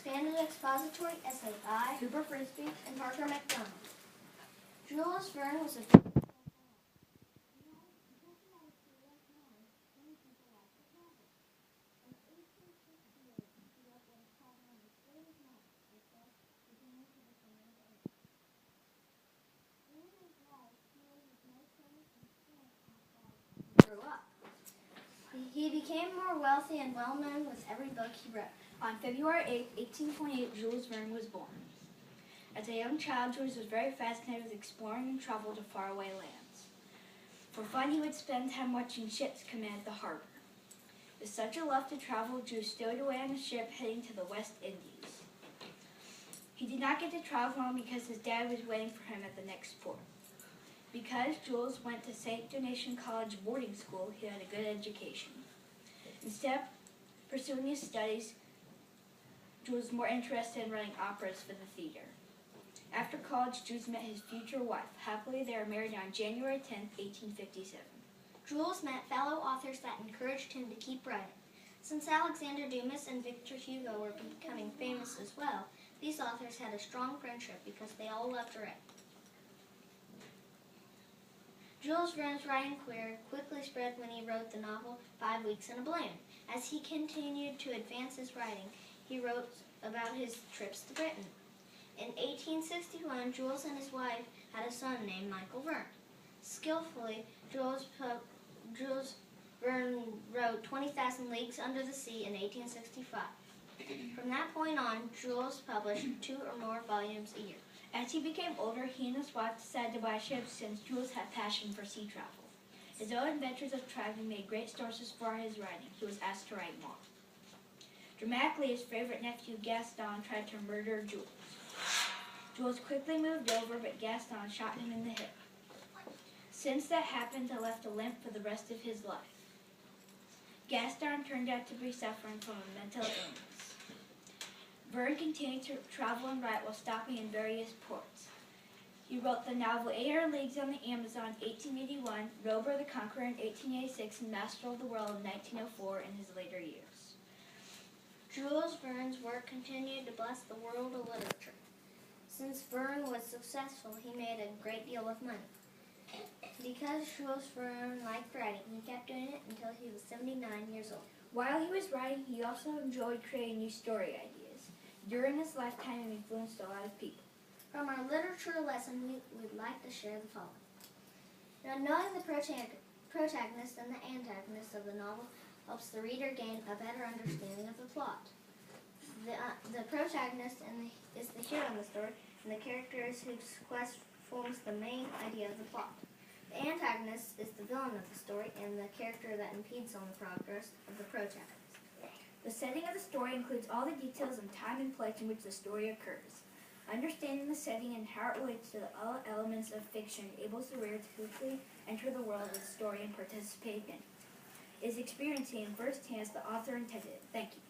Expanded Expository Essay by Cooper Frisbee and Parker McDonald. Jules Verne was a grew up. He became more wealthy and well-known with every book he wrote. On February 8, 1828, Jules Verne was born. As a young child, Jules was very fascinated with exploring and travel to faraway lands. For fun, he would spend time watching ships come in at the harbor. With such a love to travel, Jules stowed away on a ship heading to the West Indies. He did not get to travel long because his dad was waiting for him at the next port. Because Jules went to St. Donation College boarding school, he had a good education. Instead of pursuing his studies, Jules was more interested in running operas for the theater. After college, Jules met his future wife. Happily, they were married on January 10, 1857. Jules met fellow authors that encouraged him to keep writing. Since Alexander Dumas and Victor Hugo were becoming famous as well, these authors had a strong friendship because they all loved to write. Jules Verne's writing career quickly spread when he wrote the novel 5 Weeks in a Balloon. As he continued to advance his writing, he wrote about his trips to Britain. In 1861, Jules and his wife had a son named Michael Verne. Skillfully, Jules Verne wrote 20,000 Leagues Under the Sea in 1865. From that point on, Jules published 2 or more volumes a year. As he became older, he and his wife decided to buy ships since Jules had passion for sea travel. His own adventures of traveling made great sources for his writing. He was asked to write more. Dramatically, his favorite nephew Gaston tried to murder Jules. Jules quickly moved over, but Gaston shot him in the hip. Since that happened, he left a limp for the rest of his life. Gaston turned out to be suffering from a mental illness. Verne continued to travel and write while stopping in various ports. He wrote the novel 800 Leagues on the Amazon in 1881, Rober the Conqueror in 1886, and Master of the World in 1904 in his later years. Jules Verne's work continued to bless the world of literature. Since Verne was successful, he made a great deal of money. Because Jules Verne liked writing, he kept doing it until he was 79 years old. While he was writing, he also enjoyed creating new story ideas. During his lifetime, he influenced a lot of people. From our literature lesson, we would like to share the following. Now, knowing the protagonist and the antagonist of the novel helps the reader gain a better understanding of the plot. The protagonist is the hero in the story, and the characters whose quest forms the main idea of the plot. The antagonist is the villain of the story and the character that impedes on the progress of the protagonist. The setting of the story includes all the details and time and place in which the story occurs. Understanding the setting and how it relates to all elements of fiction enables the reader to quickly enter the world of the story and participate in it. It is experiencing firsthand as the author intended it. Thank you.